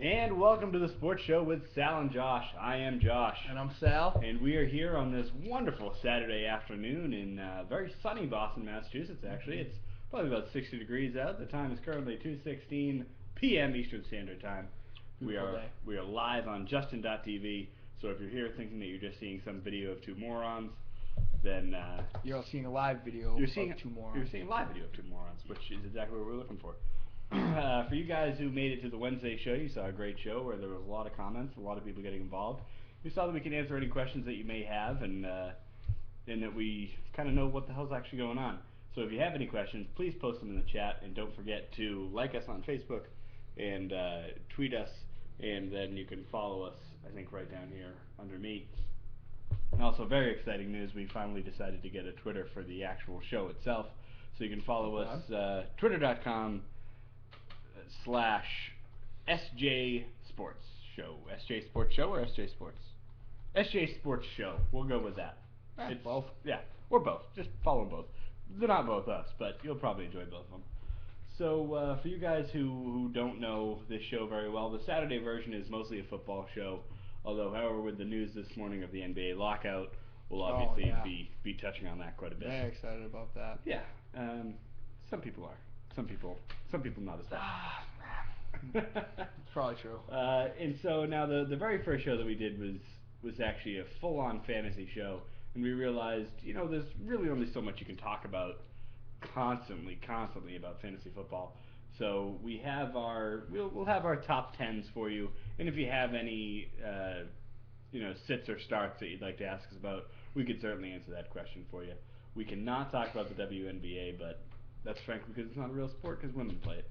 And welcome to the Sports Show with Sal and Josh. I am Josh. And I'm Sal. And we are here on this wonderful Saturday afternoon in very sunny Boston, Massachusetts, actually. It's probably about 60 degrees out. The time is currently 2:16 p.m. Eastern Standard Time. We are live on Justin.tv, so if you're here thinking that you're just seeing some video of two morons, then you're seeing a live video of two morons. You're seeing a live video of two morons, which is exactly what we're looking for. For you guys who made it to the Wednesday show, you saw a great show where there was a lot of comments, a lot of people getting involved. We saw that we can answer any questions that you may have, and that we kind of know what the hell's actually going on. So if you have any questions, please post them in the chat, and don't forget to like us on Facebook and tweet us, and then you can follow us, I think, right down here under me. And also, very exciting news, we finally decided to get a Twitter for the actual show itself. So you can follow us, twitter.com/SJ Sports Show. SJ Sports Show or SJ Sports? SJ Sports Show. We'll go with that. It's both. Yeah, or both. Just follow both. They're not both us, but you'll probably enjoy both of them. So for you guys who don't know this show very well, the Saturday version is mostly a football show. Although, however, with the news this morning of the NBA lockout, we'll obviously be touching on that quite a bit. Very excited about that. Yeah. Some people are. Some people not as much. It's probably true. And so now the very first show that we did was actually a full-on fantasy show, and we realized, there's really only so much you can talk about constantly about fantasy football. So we'll have our top 10s for you, and if you have any sits or starts that you'd like to ask us about, we could certainly answer that question for you. We cannot talk about the WNBA, but that's frankly because it's not a real sport because women play it.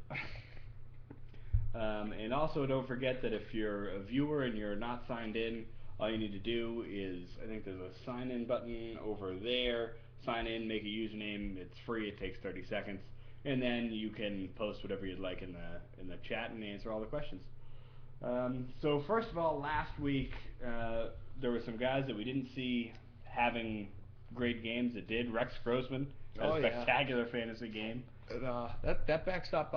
And also, don't forget that if you're a viewer and you're not signed in, all you need to do is, I think there's a sign-in button over there. Sign in, make a username. It's free. It takes 30 seconds. And then you can post whatever you'd like in the chat and answer all the questions. So first of all, last week there were some guys that we didn't see having great games that did. Rex Grossman had a spectacular fantasy game. That backs up,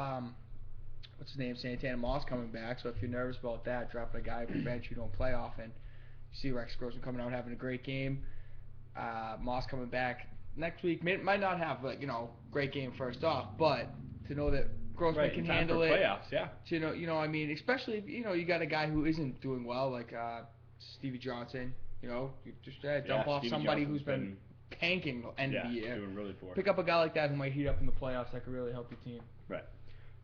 what's his name, Santana Moss coming back. So if you're nervous about that, dropping a guy from the bench you don't play often, you see Rex Grossman coming out having a great game. Moss coming back next week might not have great game first off, but to know that Grossman can handle it. Playoffs, yeah. Especially if you got a guy who isn't doing well like Stevie Johnson. You just dump off Stevie somebody Johnson's who's been tanking the end of the year. Doing really poor. Pick up a guy like that who might heat up in the playoffs that could really help your team. Right.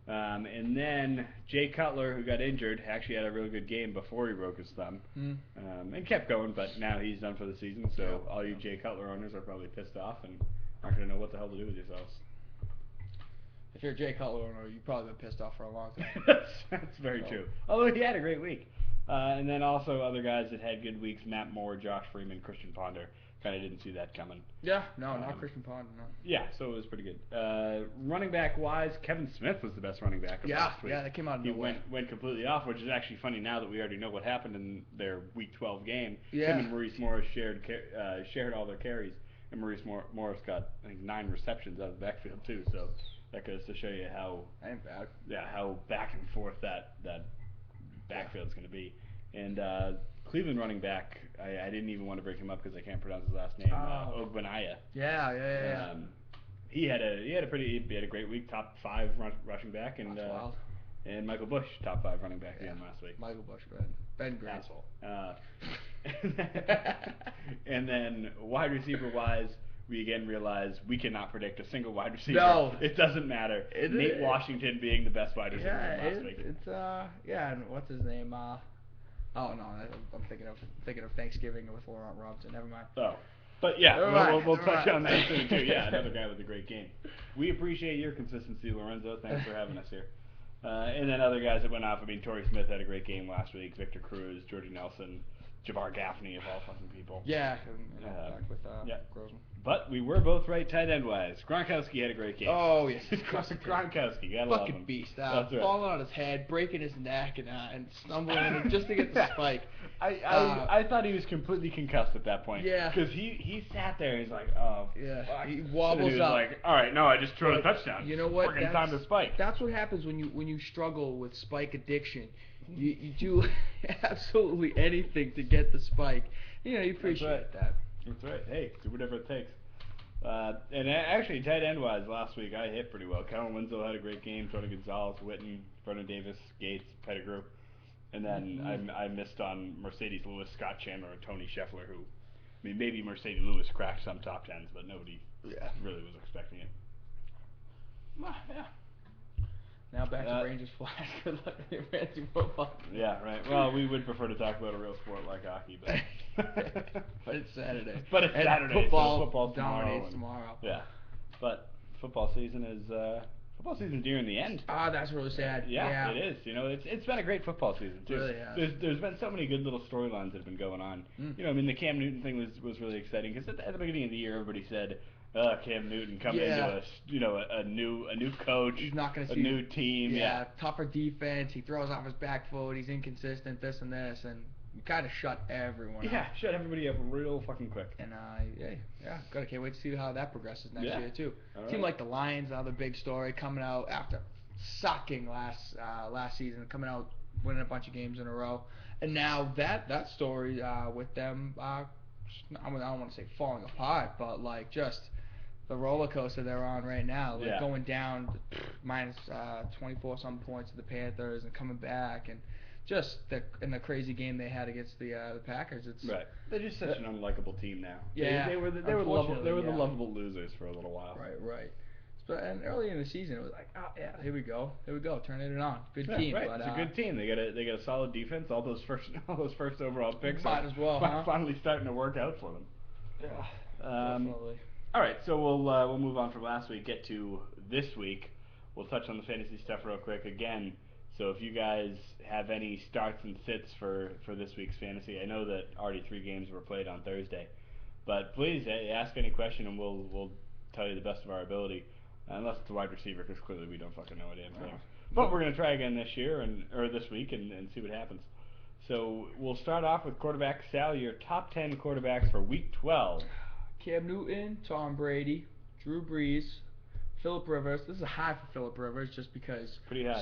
And then Jay Cutler, who got injured, actually had a really good game before he broke his thumb, and kept going, but now he's done for the season, so all you Jay Cutler owners are probably pissed off and aren't going to know what the hell to do with yourselves. If you're a Jay Cutler owner, you've probably been pissed off for a long time. That's very true. Although he had a great week. And then also other guys that had good weeks, Matt Moore, Josh Freeman, Christian Ponder. Kind of didn't see that coming. Yeah, not Christian Ponder, no. Yeah, so it was pretty good. Running back wise, Kevin Smith was the best running back of last week. Yeah, that came out of nowhere. He went completely off, which is actually funny now that we already know what happened in their Week 12 game. Yeah. Him and Maurice Morris shared all their carries, and Maurice Morris got, I think, 9 receptions out of the backfield too. So that goes to show you how how back and forth that backfield's going to be. And Cleveland running back, I didn't even want to bring him up because I can't pronounce his last name. Ogbenaya. Yeah. He had a great week, top 5 rushing back, and Michael Bush, top 5 running back again last week. Michael Bush, Ben great. Asshole. And then wide receiver wise, we again realized we cannot predict a single wide receiver. No, it doesn't matter. Nate Washington being the best wide receiver last week. And what's his name? Oh no, I'm thinking of Thanksgiving with Laurent Robinson. Never mind. Oh, but yeah, we'll touch on that soon too. Yeah, another guy with a great game. We appreciate your consistency, Lorenzo. Thanks for having us here. And then other guys that went off. Torrey Smith had a great game last week. Victor Cruz, Jordy Nelson, Javar Gaffney of all fucking people. Yeah, back with Grossman. But we were both right tight end wise. Gronkowski had a great game. Oh yes, Gronkowski, gotta love him. Fucking beast. That's right. Falling on his head, breaking his neck, and stumbling just to get the spike. I thought he was completely concussed at that point. Yeah. Because he sat there and he's like, oh. Yeah. Fuck. He wobbles he was up. like, all right, no, I just threw a touchdown. You know what? Freaking time to spike. That's what happens when you struggle with spike addiction. You do absolutely anything to get the spike. You appreciate that. That's right. Hey, do whatever it takes. Actually, tight end wise, last week I hit pretty well. Kellen Winslow had a great game. Tony Gonzalez, Witten, Vernon Davis, Gates, Pettigrew. And then I missed on Mercedes Lewis, Scott Chandler, and Tony Scheffler, who, I mean, maybe Mercedes Lewis cracked some top tens, but nobody really was expecting it. Yeah. Now back to Rangers Flash. Good luck in your fantasy football. Yeah, right. Well, we would prefer to talk about a real sport like hockey, but but it's Saturday. But it's and Saturday, football so football dominates tomorrow. Yeah, but football season's nearing the end. Ah, that's really sad. Yeah, it is. It's been a great football season too. Really has. There's been so many good little storylines that have been going on. I mean, the Cam Newton thing was really exciting because at the beginning of the year, everybody said, Cam Newton coming into a new coach. He's not going to see a new team. Tougher defense. He throws off his back foot. He's inconsistent. This and this, and you kind of shut everyone up. Yeah, shut everybody up real fucking quick. And can't wait to see how that progresses next year too. All Team right. like the Lions, another big story coming out after sucking last season, coming out winning a bunch of games in a row, and now that story with them, I don't want to say falling apart, but like just the roller coaster they're on right now, like going down minus 24 some points to the Panthers and coming back, and just in the crazy game they had against the Packers. It's right. They're just such an unlikable team now. Yeah, they were the lovable losers for a little while. Right. And early in the season, it was like, oh yeah, here we go, turning it on. Good team. Right. But, it's a good team. They got a solid defense. All those first overall picks might as well, finally starting to work out for them. Yeah, definitely. All right, so we'll move on from last week. Get to this week. We'll touch on the fantasy stuff real quick again. So if you guys have any starts and sits for this week's fantasy, I know that already 3 games were played on Thursday, but please ask any question and we'll tell you the best of our ability. Unless it's a wide receiver, because clearly we don't fucking know a damn thing. But we're gonna try again this week and see what happens. So we'll start off with quarterback. Sal, your top 10 quarterbacks for Week 12. Cam Newton, Tom Brady, Drew Brees, Phillip Rivers. This is a high for Phillip Rivers just because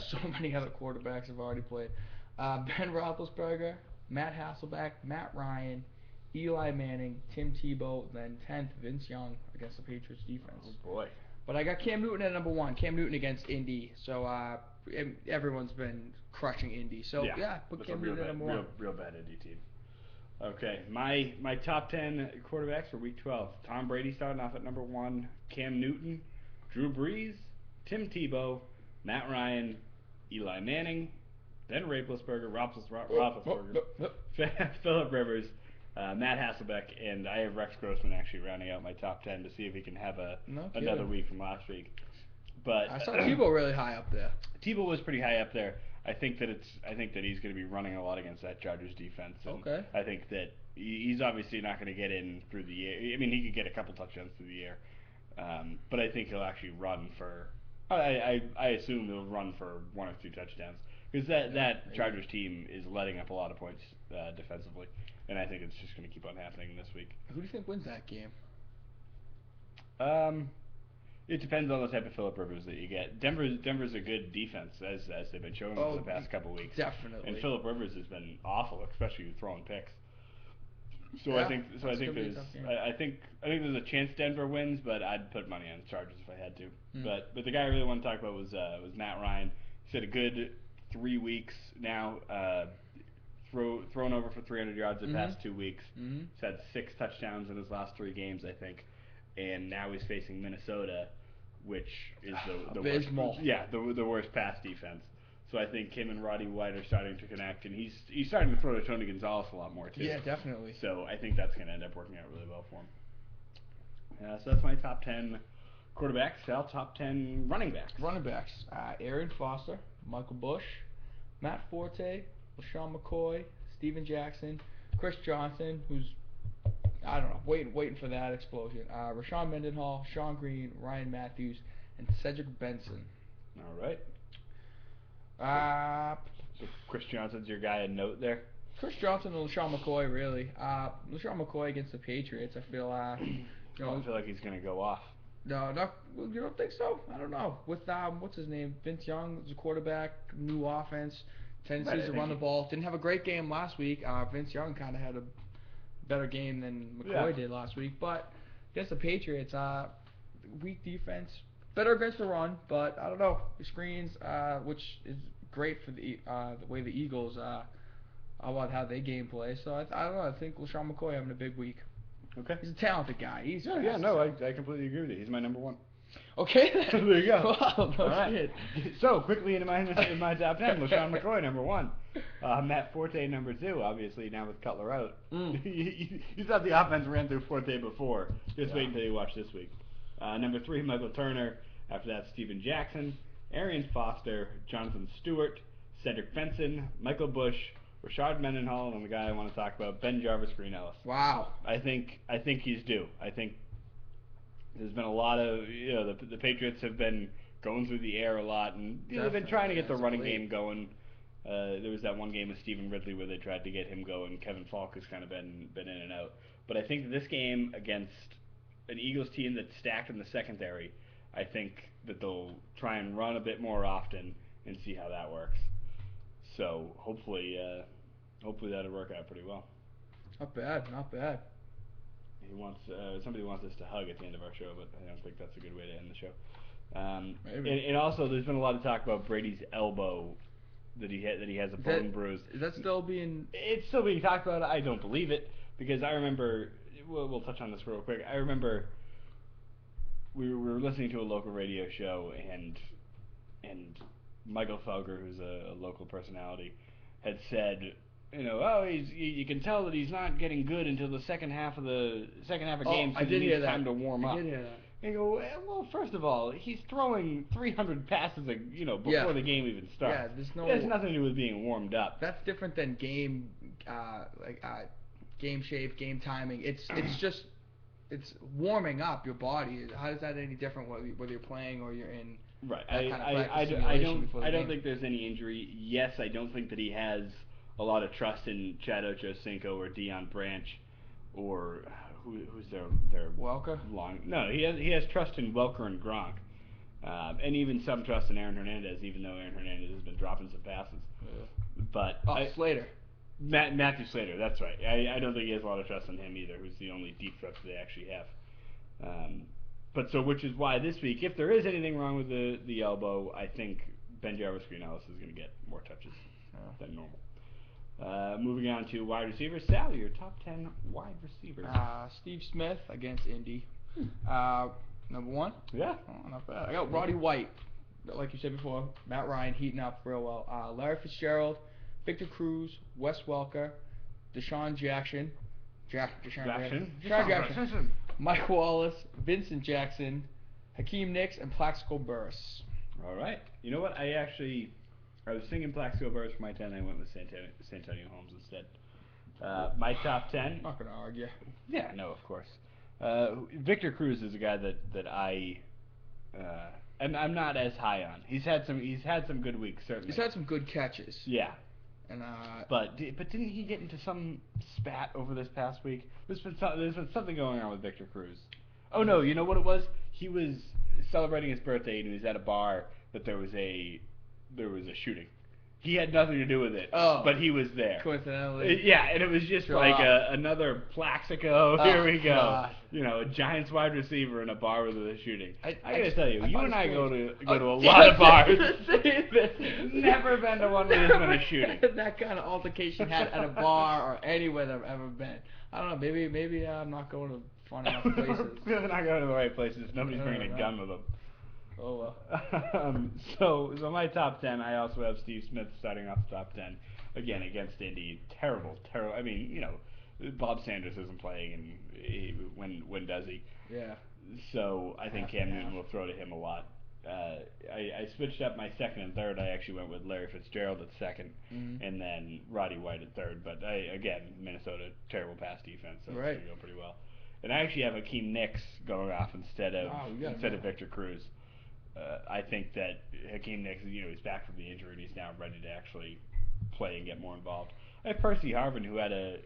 so many other quarterbacks have already played. Ben Roethlisberger, Matt Hasselbeck, Matt Ryan, Eli Manning, Tim Tebow, then 10th, Vince Young against the Patriots defense. Oh boy. But I got Cam Newton at number 1. Cam Newton against Indy. So everyone's been crushing Indy. So put Cam Newton at number 1. Real bad Indy team. Okay, my top 10 quarterbacks for Week 12. Tom Brady starting off at number 1. Cam Newton, Drew Brees, Tim Tebow, Matt Ryan, Eli Manning, Ben Roethlisberger, Phillip Rivers, Matt Hasselbeck, and I have Rex Grossman actually rounding out my top 10 to see if he can have another week from last week. But I saw Tebow really high up there. Tebow was pretty high up there. I think that he's going to be running a lot against that Chargers defense. And I think that he's obviously not going to get in through the air. I mean, he could get a couple touchdowns through the air, but I think he'll actually run for. I assume he'll run for 1 or 2 touchdowns because that Chargers team is letting up a lot of points defensively, and I think it's just going to keep on happening this week. Who do you think wins that game? It depends on the type of Phillip Rivers that you get. Denver's a good defense as they've been showing over the past couple weeks. Definitely. And Phillip Rivers has been awful, especially throwing picks. I think there's a chance Denver wins, but I'd put money on the Chargers if I had to. But the guy I really want to talk about was Matt Ryan. He's had a good 3 weeks now. Thrown over for 300 yards the past 2 weeks. He's had 6 touchdowns in his last 3 games, I think. And now he's facing Minnesota, which is the abysmal. worst, the worst pass defense. So I think him and Roddy White are starting to connect, and he's starting to throw to Tony Gonzalez a lot more too. Yeah, definitely. So I think that's going to end up working out really well for him. So that's my top 10 quarterbacks. Sal, top 10 running backs. Arian Foster, Michael Bush, Matt Forte, LaShawn McCoy, Steven Jackson, Chris Johnson, who's I don't know, waiting for that explosion. Rashawn Mendenhall, Sean Green, Ryan Matthews, and Cedric Benson. All right. So Chris Johnson's your guy. A note there. Chris Johnson and LaShawn McCoy, really. LaShawn McCoy against the Patriots, I feel. I feel like he's gonna go off. No, you don't think so? I don't know. With what's his name, Vince Young, was a quarterback, new offense. tendencies I to think run the ball. Didn't have a great game last week. Vince Young kind of had a better game than McCoy did last week. But against the Patriots, weak defense. Better against the run, but I don't know. The screens, which is great for the way the Eagles about how they game play. So I don't know. I think LaShawn McCoy having a big week. Okay. He's a talented guy. He's Yeah, no, I completely agree with you. He's my number one. Okay, then. There you go. Wow, no All right. shit. So, quickly in my top 10, LaShawn McCoy, number 1. Matt Forte, number 2, obviously, now with Cutler out. You thought the offense ran through Forte before. Just wait until you watch this week. Number 3, Michael Turner. After that, Steven Jackson, Arian Foster, Jonathan Stewart, Cedric Benson, Michael Bush, Rashard Mendenhall, and the guy I want to talk about, Ben Jarvis Green Ellis. Wow. I think he's due. I think there's been a lot of, the Patriots have been going through the air a lot, and they've been trying to get the running game going. There was that one game with Stephen Ridley where they tried to get him going. Kevin Falk has kind of been in and out. But I think this game against an Eagles team that's stacked in the secondary, I think that they'll try and run a bit more often and see how that works. So hopefully that'll work out pretty well. Not bad, not bad. Somebody wants us to hug at the end of our show, but I don't think that's a good way to end the show. Maybe. And also, there's been a lot of talk about Brady's elbow, that he has a bone bruise. Is that still being? It's still being talked about. I don't believe it, because I remember. We'll touch on this real quick. I remember we were listening to a local radio show, and Michael Felger, who's a local personality, had said, you can tell that he's not getting good until the second half of games. I did hear that. Time to warm up. I did hear that. And you go, well, first of all, he's throwing 300 passes, before the game even starts. Yeah, there's nothing to do with being warmed up. That's different than game shape, game timing. It's warming up your body. How is that any different whether you're playing or you're in? Right. I don't think there's any injury. Yes, I don't think that he has a lot of trust in Chad Ochocinco or Deion Branch, or who's their Welker? No, he has trust in Welker and Gronk, and even some trust in Aaron Hernandez, even though Aaron Hernandez has been dropping some passes. Yeah. But Slater. Matthew Slater, that's right. I don't think he has a lot of trust in him either, who's the only deep threat they actually have. Which is why this week, if there is anything wrong with the elbow, I think Ben Jarvis Green Ellis is going to get more touches than normal. Moving on to wide receivers. Sal, your top 10 wide receivers. Steve Smith against Indy. Number 1? Yeah. Oh, not bad. I got Roddy White. Like you said before, Matt Ryan heating up real well. Larry Fitzgerald, Victor Cruz, Wes Welker, Deshaun Jackson. Deshaun Jackson. Mike Wallace, Vincent Jackson, Hakeem Nicks, and Plaxico Burress. All right. You know what? I was thinking Plaxico Burress for my 10. I went with Santonio Holmes instead. My top 10. Not gonna argue. Yeah, no, of course. Victor Cruz is a guy that I'm not as high on. He's had some good weeks, certainly. He's had some good catches. Yeah. And but didn't he get into some spat over this past week? There's been something going on with Victor Cruz. Oh no, you know what it was? He was celebrating his birthday and he was at a bar that there was a shooting. He had nothing to do with it, but he was there. Coincidentally. Yeah, and it was just like another Plaxico. Here we go. God. A Giants wide receiver in a bar with a shooting. I gotta tell you, you and I go to a yeah, lot of bars. Never Never been to one where there's been a shooting. That kind of altercation had at a bar or anywhere that I've ever been. I don't know. Maybe I'm not going to fun enough places. They're not going to the right places. Nobody's bringing a gun with them. Oh well. So my top 10, I also have Steve Smith starting off the top 10 again against Indy. Terrible. I mean, Bob Sanders isn't playing, and when does he? Yeah. So I think Cam Newton will throw to him a lot. I switched up my second and third. I actually went with Larry Fitzgerald at second, and then Roddy White at third. But again, Minnesota, terrible pass defense, so it's going to go pretty well. And I actually have Hakeem Nicks going off instead of Victor Cruz. I think that Hakeem Nicks, he's back from the injury and he's now ready to actually play and get more involved. I have Percy Harvin, who had a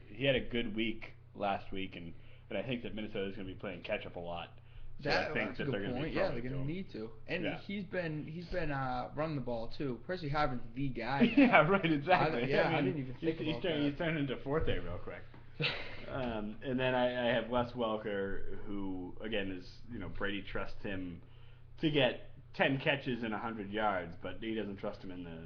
good week last week, and I think that Minnesota is going to be playing catch up a lot. So I think That's a that they're good going to be point. Yeah, throwing they're it to gonna him. need to. And Yeah. he's been running the ball too. Percy Harvin's the guy. Yeah, right, exactly. I mean, didn't even think about that. He's turning into Forte real quick. And then I have Wes Welker, who again is Brady trusts him to get 10 catches and 100 yards, but he doesn't trust him in the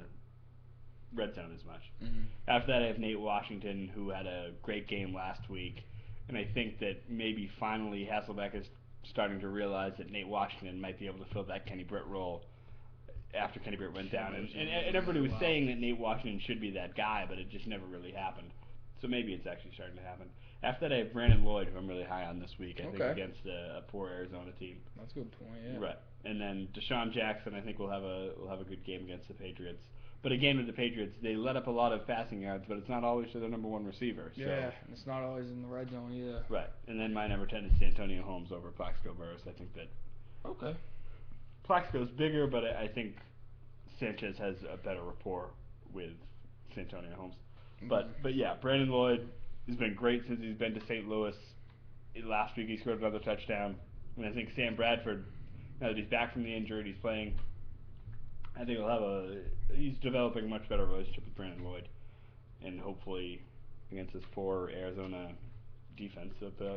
red zone as much. Mm-hmm. After that, I have Nate Washington, who had a great game last week, and I think that maybe finally Hasselbeck is starting to realize that Nate Washington might be able to fill that Kenny Britt role after Kenny Britt went down. And everybody was saying that Nate Washington should be that guy, but it just never really happened. So maybe it's actually starting to happen. After that, I have Brandon Lloyd, who I'm really high on this week, I think, against a poor Arizona team. That's a good point, yeah. Right. And then Deshaun Jackson, I think, will have a good game against the Patriots. But again, with the Patriots, they let up a lot of passing yards, but it's not always to their number one receiver. So. Yeah, and it's not always in the red zone either. Right. And then my number 10 is Santonio Holmes over Plaxico Burress. I think that Plaxico's bigger, but I think Sanchez has a better rapport with Santonio Holmes. But yeah, Brandon Lloyd has been great since he's been to St. Louis. Last week he scored another touchdown. And I think Sam Bradford, now that he's back from the injury, he's playing, I think he's developing a much better relationship with Brandon Lloyd. And hopefully against this poor Arizona defense,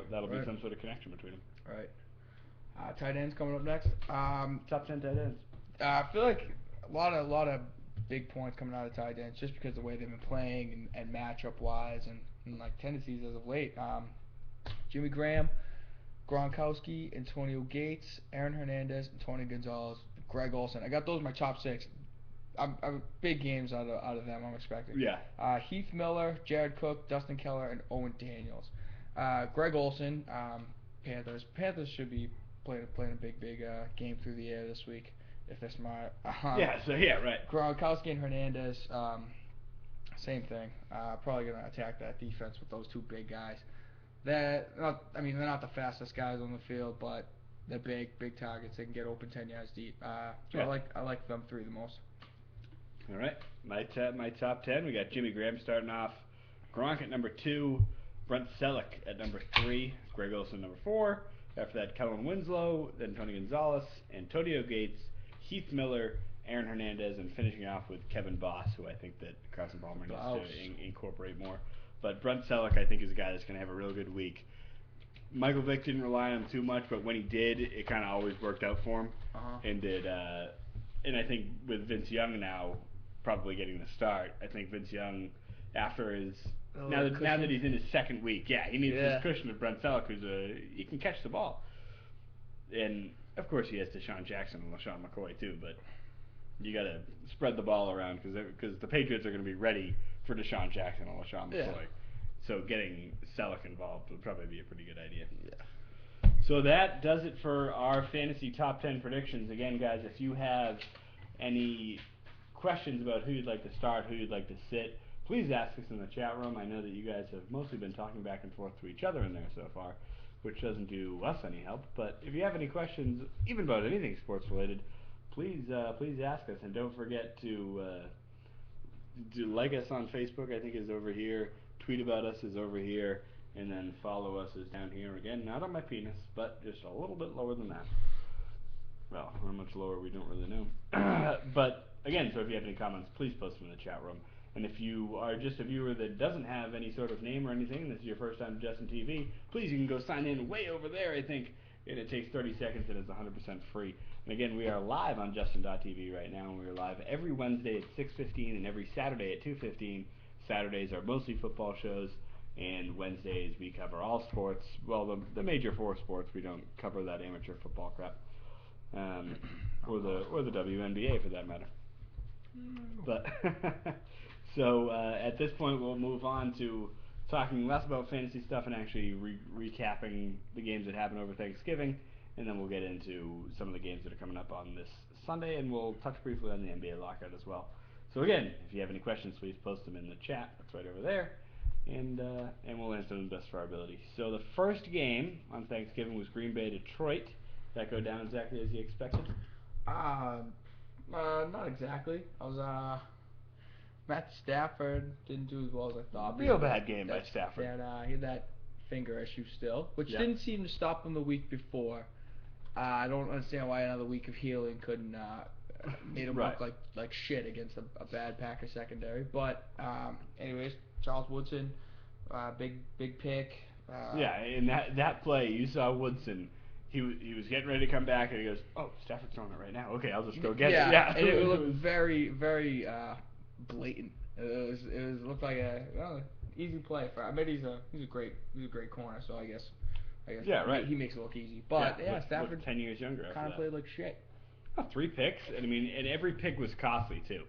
that'll be some sort of connection between them. Right. Tight ends coming up next. Top 10 tight ends. I feel like a lot of big points coming out of tight ends just because of the way they've been playing and matchup wise and like tendencies as of late. Jimmy Graham, Gronkowski, Antonio Gates, Aaron Hernandez, Tony Gonzalez, Greg Olsen. I got those my top 6. I'm big games out of them. I'm expecting. Yeah. Heath Miller, Jared Cook, Dustin Keller, and Owen Daniels. Greg Olsen, Panthers. Panthers should be playing a big game through the air this week if they're smart. Right. Gronkowski and Hernandez, same thing. Probably gonna attack that defense with those two big guys. They're not the fastest guys on the field, but they're big targets. They can get open 10 yards deep. So I like them three the most. All right, my top 10. We got Jimmy Graham starting off, Gronk at number 2, Brent Selleck at number 3, Greg Olsen number 4. After that, Kellen Winslow, then Tony Gonzalez, Antonio Gates, Heath Miller, Aaron Hernandez, and finishing off with Kevin Boss, who I think that Carson Palmer needs to incorporate more. But Brent Selleck, I think, is a guy that's going to have a real good week. Michael Vick didn't rely on him too much, but when he did, it kind of always worked out for him. And I think with Vince Young now probably getting the start, I think Vince Young, after his now that he's in his second week, he needs his cushion of Brent Selleck, he can catch the ball. And of course he has Deshaun Jackson and LaShawn McCoy too, but you got to spread the ball around because the Patriots are going to be ready for Deshaun Jackson and LaShawn McCoy. Yeah. So getting Selleck involved would probably be a pretty good idea. Yeah. So that does it for our fantasy top 10 predictions. Again, guys, if you have any questions about who you'd like to start, who you'd like to sit, please ask us in the chat room. I know that you guys have mostly been talking back and forth to each other in there so far, which doesn't do us any help. But if you have any questions, even about anything sports related, please ask us. And don't forget to like us on Facebook, I think is over here. Tweet about us is over here. And then follow us is down here. Again, not on my penis, but just a little bit lower than that. Well, how much lower we don't really know. But again, so if you have any comments, please post them in the chat room. And if you are just a viewer that doesn't have any sort of name or anything, and this is your first time to Justin TV, please, you can go sign in way over there, I think. And it takes 30 seconds and it's 100% free. And again, we are live on Justin.tv right now, and we are live every Wednesday at 6:15 and every Saturday at 2:15. Saturdays are mostly football shows, and Wednesdays we cover all sports. Well, the major 4 sports. We don't cover that amateur football crap. Or the WNBA for that matter. But so at this point we'll move on to talking less about fantasy stuff and actually recapping the games that happened over Thanksgiving, and then we'll get into some of the games that are coming up on this Sunday, and we'll touch briefly on the NBA lockout as well. So again, if you have any questions, please post them in the chat. That's right over there, and we'll answer them best for our ability. So the first game on Thanksgiving was Green Bay Detroit. Did that go down exactly as you expected? Not exactly. Matt Stafford didn't do as well as I thought. Real bad game by Stafford. He had that finger issue still, which didn't seem to stop him the week before. I don't understand why another week of healing couldn't made him Right. look like shit against a bad Packer secondary. But anyways, Charles Woodson, big pick. Yeah, in that play, you saw Woodson. He was getting ready to come back, and he goes, "Oh, Stafford's throwing it right now. Okay, I'll just go get it." Yeah, and it looked very blatant. It looked like a easy play for. I bet he's a great corner. So I guess Yeah, right. he makes it look easy. But yeah, Stafford looked 10 years younger. kind of played like shit. Oh, 3 picks, and I mean, and every pick was costly too.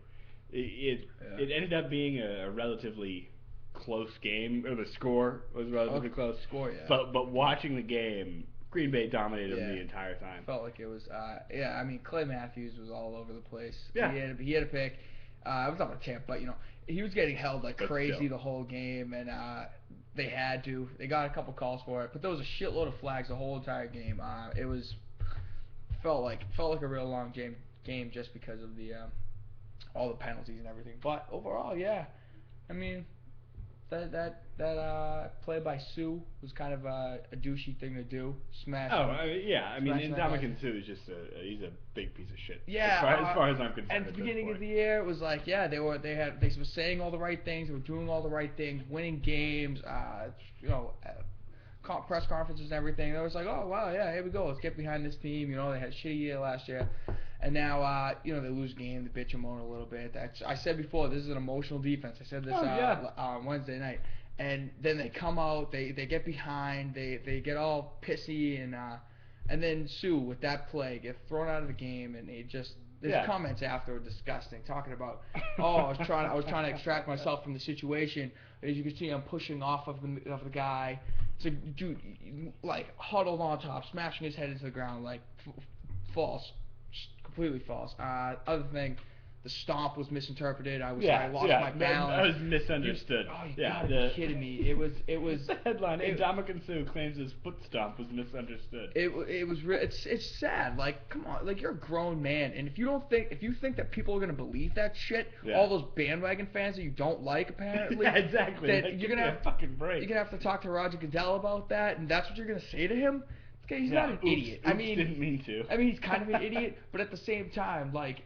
It ended up being a relatively close game, or the score was relatively close. Score, yeah. But watching the game, Green Bay dominated them the entire time. Felt like it was. I mean, Clay Matthews was all over the place. Yeah. He had a pick. It was not a tip, but he was getting held like crazy the whole game, and they had to. They got a couple calls for it, but there was a shitload of flags the whole entire game. It was felt like a real long game just because of the all the penalties and everything. But overall, yeah, I mean that play by Sue was kind of a douchey thing to do. Smash. Yeah. I mean, Ndamukong Suh is just he's a big piece of shit. Yeah. As far as I'm concerned. At the beginning of the year, it was like, yeah, they were saying all the right things, they were doing all the right things, winning games, press conferences and everything. It was like, oh wow, yeah, here we go, let's get behind this team. They had a shitty year last year, and now they lose game, they bitch and moan a little bit. I said before, this is an emotional defense. I said this on Wednesday night, and then they come out, they get behind, they get all pissy, and then Sue with that play gets thrown out of the game, and they just. His comments after were disgusting, talking about, I was trying to extract myself from the situation. As you can see, I'm pushing off of the guy. So, dude, like huddled on top, smashing his head into the ground, like false, completely false. Other thing, the stomp was misinterpreted. I lost my balance. I was misunderstood. You gotta be kidding me! It was the headline. Ndamukong Suh claims his foot stomp was misunderstood. It's sad. Like, come on, like you're a grown man, and if you think that people are gonna believe that shit, all those bandwagon fans that you don't like, apparently, exactly. Then you're gonna have a fucking break. You're gonna have to talk to Roger Goodell about that, and that's what you're gonna say to him. He's not an idiot. I mean, didn't mean to. I mean, he's kind of an idiot, but at the same time, like.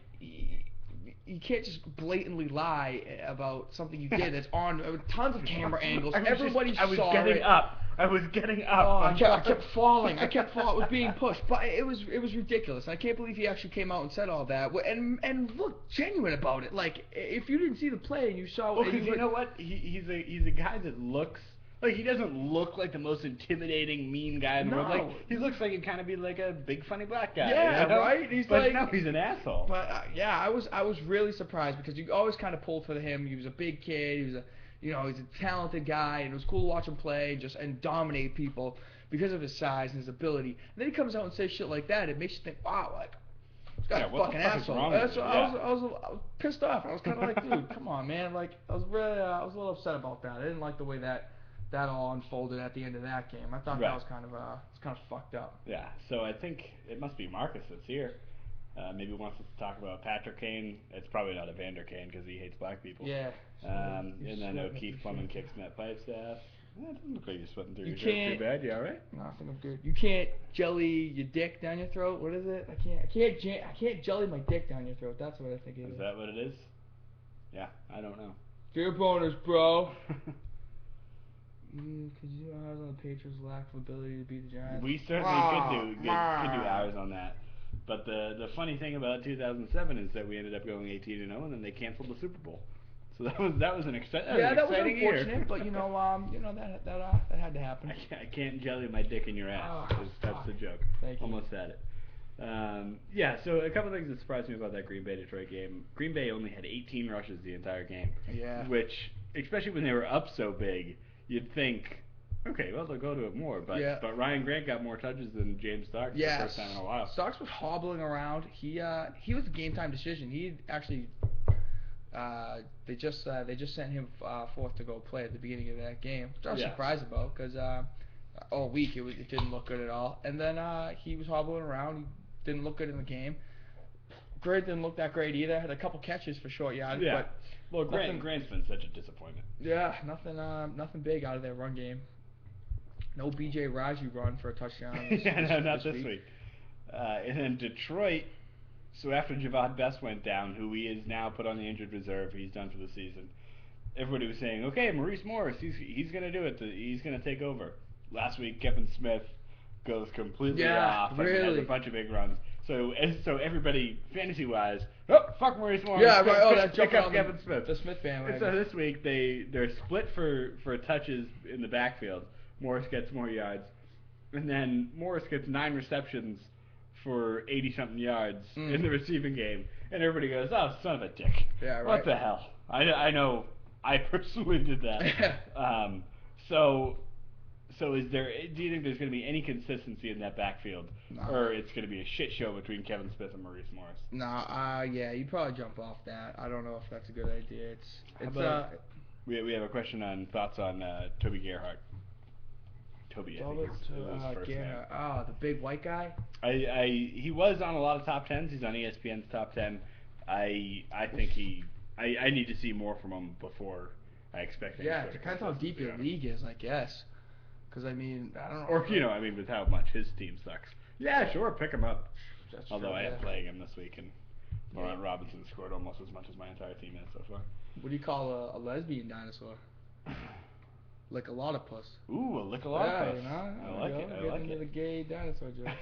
You can't just blatantly lie about something you did that's on tons of camera angles. Everybody saw it. I was getting up. Oh, I kept falling. I was being pushed. But it was ridiculous. I can't believe he actually came out and said all that. And look genuine about it. Like, if you didn't see the play and you saw... Well, because you know what? He's a guy that looks... Like, he doesn't look like the most intimidating, mean guy in the world. Like, he looks like he'd kind of be like a big, funny black guy. Yeah, right? No, he's an asshole. But, I was really surprised because you always kind of pulled for him. He was a big kid. He was he's a talented guy, and it was cool to watch him play and dominate people because of his size and his ability. And then he comes out and says shit like that. It makes you think, wow, like, this guy's a fucking asshole. I was pissed off. I was kind of like, dude, come on, man. Like, I was a little upset about that. I didn't like the way that all unfolded at the end of that game. I thought that was kind of fucked up. Yeah, so I think it must be Marcus that's here. Maybe wants us to talk about Patrick Kane. It's probably not Evander Kane because he hates black people. Yeah. And then O'Keefe Plumman kicks net pipe staff. It doesn't look like you're sweating through your shirt too bad. You all right? No, I think I'm good. You can't jelly your dick down your throat. What is it? I can't jelly my dick down your throat. That's what I think it is. Is that what it is? Yeah, I don't know. Dear boners, bro. Because you know, ours on the Patriots lack of ability to beat the Giants. We certainly could do hours on that. But the funny thing about 2007 is that we ended up going 18-0, and then they canceled the Super Bowl. So that was an exciting year. That was unfortunate, but that had to happen. I can't jelly my dick in your ass. That's the joke. Thank you. Almost had it. So a couple of things that surprised me about that Green Bay-Detroit game. Green Bay only had 18 rushes the entire game. Yeah. Which, especially when they were up so big, you'd think, okay, well, they'll go to it more. But Ryan Grant got more touches than James Starks for the first time in a while. Starks was hobbling around. He was a game-time decision. He actually... they just sent him forth to go play at the beginning of that game, which I was surprised about because all week it didn't look good at all. And then he was hobbling around. He didn't look good in the game. Grant didn't look that great either. Had a couple catches for short yardage. Yeah. Well, Grant's been such a disappointment. Yeah, nothing big out of their run game. No B.J. Raji run for a touchdown. Not this week. And then Detroit. So after Javad Best went down, who he is now put on the injured reserve, he's done for the season. Everybody was saying, okay, Maurice Morris, he's gonna do it. He's gonna take over. Last week, Kevin Smith goes completely off. I mean, has a bunch of big runs. So everybody, fantasy wise, oh fuck Maurice Morris. Yeah, right. Oh, that's pick jumping up on Kevin Smith. The Smith family. And so this week they're split for touches in the backfield. Morris gets more yards, and then Morris gets 9 receptions for 80-something yards in the receiving game, and everybody goes, "Oh, son of a dick! Yeah, right. What the hell?" I know. I personally did that. So is there? Do you think there's going to be any consistency in that backfield, or it's going to be a shit show between Kevin Smith and Maurice Morris? Yeah, you probably jump off that. I don't know if that's a good idea. We have a question on thoughts on Toby Gerhart. Toby, I think is his first name. Oh, the big white guy. He was on a lot of top 10s. He's on ESPN's top 10. I think I need to see more from him before I expect him. Yeah, it depends how deep your league is, I guess. Because, I mean, I don't know. Or, with how much his team sucks. Yeah, sure, pick him up. That's Although true, I am yeah. playing him this week, and Laurent Robinson scored almost as much as my entire team has so far. What do you call a lesbian dinosaur? Like a lottopus. Ooh, a lickalotopus. Yeah, I like it. I like into it. the gay dinosaur joke.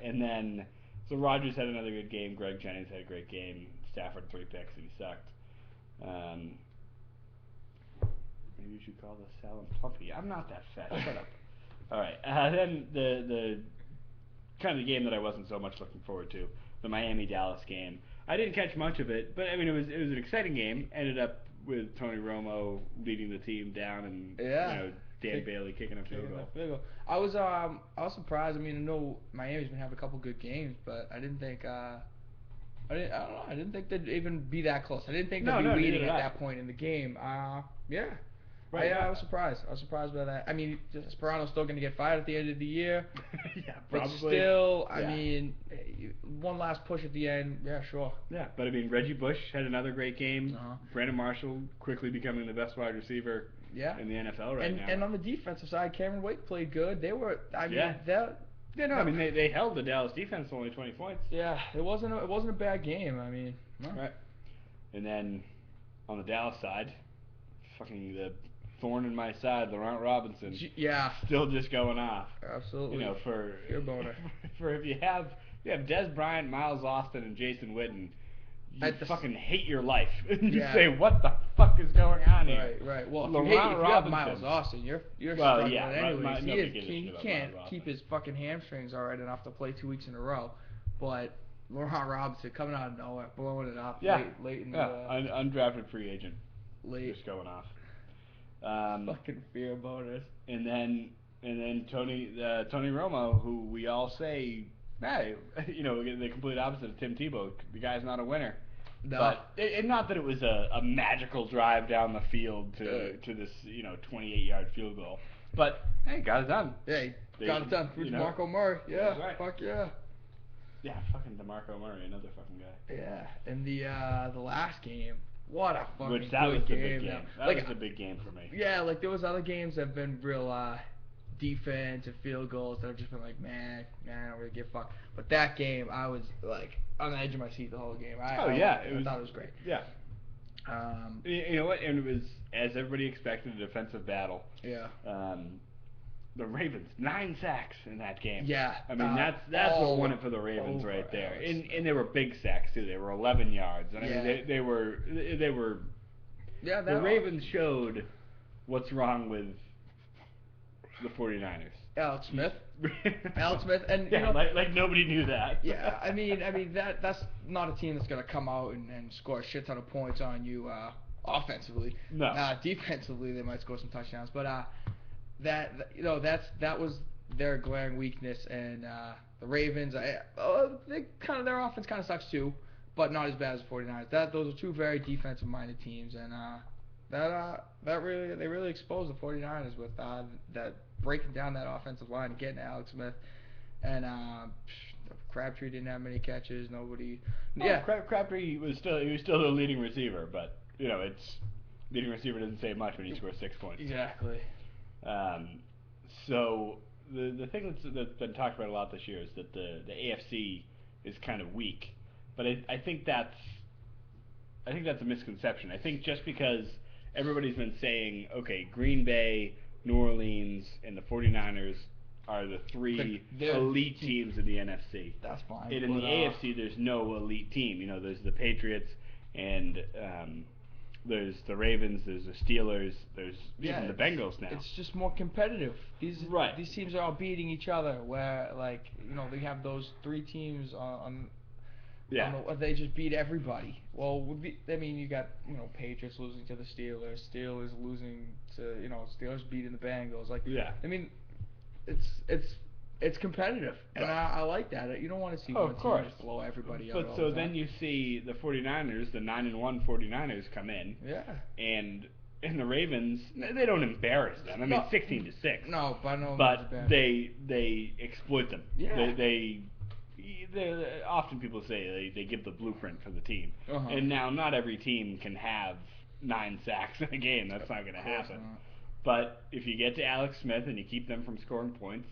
And then, so Rodgers had another good game. Greg Jennings had a great game. Stafford 3 picks, and he sucked. Maybe you should call this Sal and Plumpy. I'm not that fat. Shut up. All right. Then the kind of the game that I wasn't so much looking forward to, the Miami-Dallas game. I didn't catch much of it, but I mean it was an exciting game. Ended up with Tony Romo leading the team down, and Dan Bailey kicking a field goal. I was surprised. I mean, I know Miami's been having a couple good games, but I didn't think I don't know. I didn't think they'd even be that close. I didn't think they'd be leading at that point in the game. Yeah. Right, I was surprised. I was surprised by that. I mean, Sperano's still going to get fired at the end of the year. Yeah, probably. But still, I mean, one last push at the end. Yeah, sure. Yeah, but I mean, Reggie Bush had another great game. Brandon Marshall quickly becoming the best wide receiver in the NFL right now. And on the defensive side, Cameron Wake played good. They were, I mean, they held the Dallas defense to only 20 points. Yeah, it wasn't a bad game. I mean, right. And then on the Dallas side, fucking the thorn in my side, Laurent Robinson. Yeah. Still just going off. Absolutely. For if you have Dez Bryant, Miles Austin, and Jason Witten, you fucking hate your life. You say, what the fuck is going on here? Right. Well, if Laurent you have Miles Austin, you're struggling anyways. He can't keep his fucking hamstrings all right enough to play 2 weeks in a row. But Laurent Robinson coming out of nowhere, blowing it up late in the undrafted free agent. Just going off. Fucking fear bonus. And then Tony Romo, who we all say, hey, the complete opposite of Tim Tebow. The guy's not a winner. No. But not that it was a magical drive down the field to this 28-yard field goal. But hey, got it done. Yeah, got it done. DeMarco Murray. Yeah, right. Fuck yeah. Yeah, fucking DeMarco Murray, another fucking guy. Yeah, and the last game. What a fucking Which that good was the game. big game. That was the big game for me. Yeah, like there was other games that have been real defense and field goals that have just been like, man, I don't really give a fuck. But that game, I was like on the edge of my seat the whole game. I thought it was great. Yeah. You know what? And it was, as everybody expected, a defensive battle. Yeah. The Ravens, 9 sacks in that game. Yeah. I mean, that's what won it for the Ravens right there. And they were big sacks too. They were 11 yards. And I mean, they were. Yeah. The Ravens showed what's wrong with the 49ers. Alex Smith, and like nobody knew that. Yeah, I mean that's not a team that's gonna come out and score a shit ton of points on you offensively. No. Defensively, they might score some touchdowns, but that was their glaring weakness, and the Ravens, their offense kind of sucks too, but not as bad as the 49ers. Those are two very defensive-minded teams, and they really exposed the 49ers with that breaking down that offensive line and getting Alex Smith, and Crabtree didn't have many catches. Nobody. Crabtree was still the leading receiver, but it's leading receiver doesn't say much when you score 6 points. Exactly. So the thing that's been talked about a lot this year is that the AFC is kind of weak, but I think that's a misconception. I think just because everybody's been saying, okay, Green Bay, New Orleans, and the 49ers are the three They're elite teams in the NFC. That's fine. And in the AFC, there's no elite team. You know, there's the Patriots, and there's the Ravens, there's the Steelers, there's even the Bengals now. It's just more competitive. These teams are all beating each other. Where they have those three teams on. They just beat everybody. Well, you got Patriots losing to the Steelers, Steelers losing to Steelers beating the Bengals. It's competitive, and I like that. You don't want to see one team just blow everybody out. But so then you see the 49ers, the 9-1 49ers come in. Yeah. And the Ravens, they don't embarrass them. I mean, 16-6. No, but no. But they exploit them. Yeah. They often people say they give the blueprint for the team. Uh-huh. And now not every team can have 9 sacks in a game. That's not going to happen. But if you get to Alex Smith and you keep them from scoring points,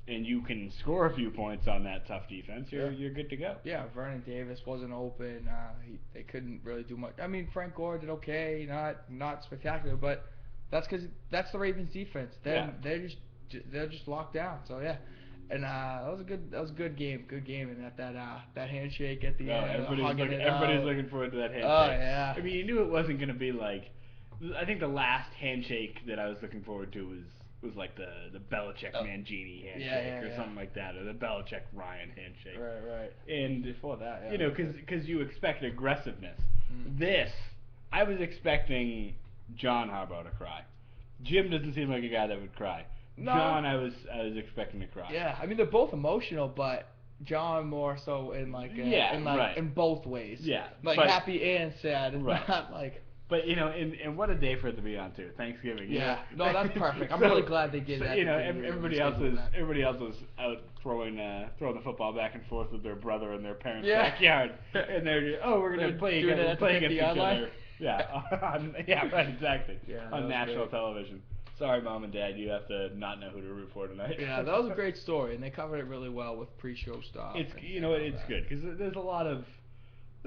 and you can score a few points on that tough defense, you're good to go. Yeah, Vernon Davis wasn't open. They couldn't really do much. I mean, Frank Gore did okay, not spectacular, but that's because that's the Ravens defense. They're just locked down. So yeah. And that was a good game, and that handshake at the end. Everybody's looking forward to that handshake. Oh yeah. I mean, you knew it wasn't going to be like. I think the last handshake that I was looking forward to was like the Belichick Mangini handshake or something like that, or the Belichick Ryan handshake. Right. And before that, because you expect aggressiveness. This, I was expecting John Harbaugh to cry. Jim doesn't seem like a guy that would cry. No. John, I was expecting to cry. Yeah, I mean they're both emotional, but John more so in in both ways. Yeah, happy and sad. It's not like. But and what a day for it to be on too. Thanksgiving. Yeah. No, that's perfect. I'm really glad they did that. Everybody else is out throwing the football back and forth with their brother in their parents' backyard, and they're we're gonna play against each other. Yeah. Right. Exactly. Yeah, on national television. Sorry, Mom and Dad, you have to not know who to root for tonight. Yeah, that was a great story, and they covered it really well with pre-show stuff. It's it's good because there's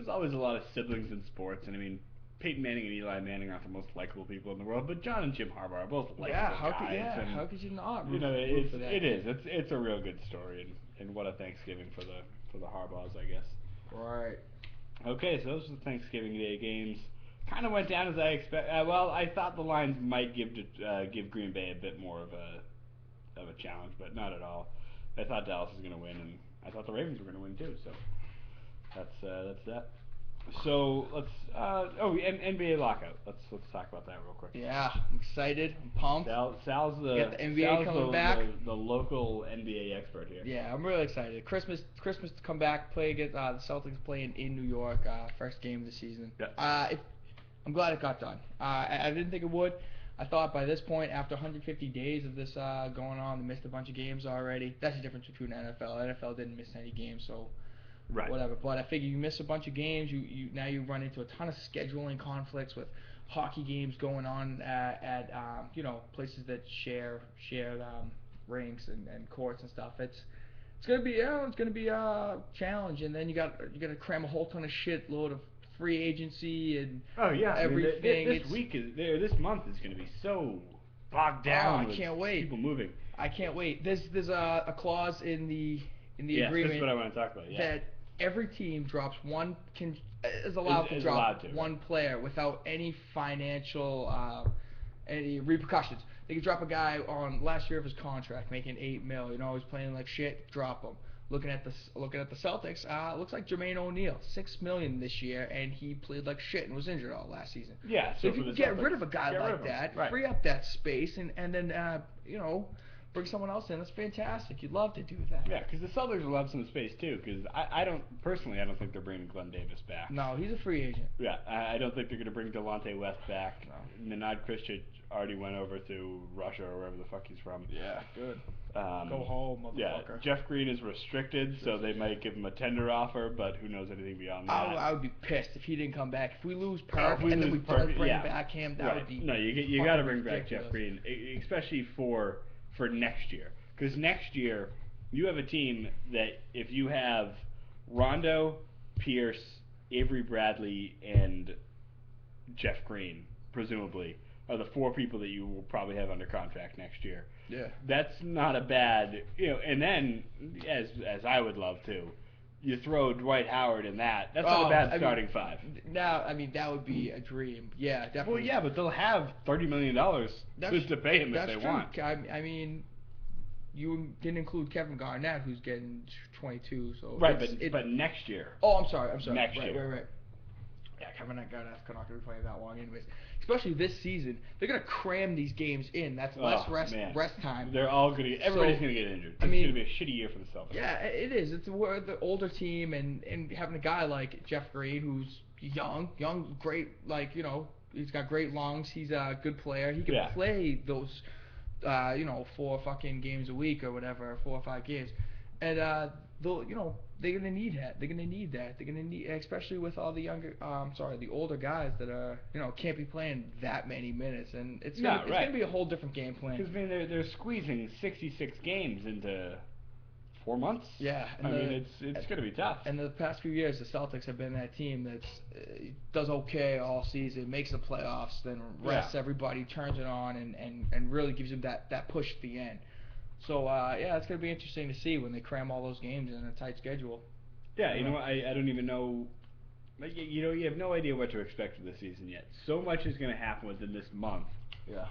always a lot of siblings in sports, and I mean. Peyton Manning and Eli Manning aren't the most likable people in the world, but John and Jim Harbaugh are both likable guys. How could you not? It's a real good story, and what a Thanksgiving for the Harbaughs, I guess. Right. Okay, so those are the Thanksgiving Day games. Kind of went down as I expect. I thought the Lions might give Green Bay a bit more of a challenge, but not at all. I thought Dallas was going to win, and I thought the Ravens were going to win too. So that's that. So let's NBA lockout. Let's talk about that real quick. Yeah, I'm excited. I'm pumped. Sal's the NBA coming back. The local NBA expert here. Yeah, I'm really excited. Christmas to come back, play against the Celtics playing in New York, first game of the season. Yeah. I'm glad it got done. I didn't think it would. I thought by this point, after 150 days of this going on, they missed a bunch of games already. That's the difference between NFL. NFL didn't miss any games, so. Right. Whatever, but I figure you miss a bunch of games. You run into a ton of scheduling conflicts with hockey games going on at places that share rinks and courts and stuff. It's gonna be a challenge, and then you gotta cram a whole ton of shitload of free agency and everything. This month is gonna be so bogged down. I can't wait. People moving. I can't wait. There's a clause in the agreement. That's what I want to talk about. Yeah. That every team drops is allowed to drop one player without any financial any repercussions. They can drop a guy on last year of his contract making $8 million. He's playing like shit. Drop him. Looking at the Celtics, looks like Jermaine O'Neal, $6 million this year, and he played like shit and was injured all last season. Yeah. So if you can get rid of a guy like that, free up that space, and then bring someone else in. That's fantastic. You'd love to do that. Yeah, because the Celtics will have some space too. Because I don't think they're bringing Glenn Davis back. No, he's a free agent. Yeah, I don't think they're going to bring Delonte West back. No. Nenad Kristich already went over to Russia or wherever the fuck he's from. Yeah, good. Go home, motherfucker. Yeah, Jeff Green is restricted, so they might give him a tender offer, but who knows anything beyond that. I would be pissed if he didn't come back. If we lose Perk and then we don't bring back him, that would be you got to bring back ridiculous. Jeff Green, especially for for next year. Because next year, you have a team that if you have Rondo, Pierce, Avery Bradley, and Jeff Green, presumably, are the 4 people that you will probably have under contract next year. Yeah. That's not a bad, and then, as I would love to, you throw Dwight Howard in that. That's not a bad starting 5. Now, that would be a dream. Yeah, definitely. Well, yeah, but they'll have $30 million to pay him if they want. I mean, you didn't include Kevin Garnett, who's getting 22. So right, but next year. Oh, I'm sorry. Next year. Right. Yeah, Kevin Garnett's not going to be playing that long anyways. Especially this season, they're going to cram these games in. That's less rest time. They're all going to. Everybody's going to get injured. It's going to be a shitty year for the Celtics. Yeah, it is. It's the older team, and having a guy like Jeff Green, who's young, great. He's got great lungs. He's a good player. He can play those, 4 fucking games a week or whatever, 4 or 5 games, and they're gonna need that. They're gonna need that. They're gonna need, especially with all the the older guys that are, can't be playing that many minutes, and it's gonna be a whole different game plan. Because they're squeezing 66 games into 4 months. Yeah, it's gonna be tough. And the past few years, the Celtics have been that team that does okay all season, makes the playoffs, then rests everybody, turns it on, and really gives them that push at the end. So, it's going to be interesting to see when they cram all those games in a tight schedule. Yeah, I don't even know. You have no idea what to expect for the season yet. So much is going to happen within this month. Yeah.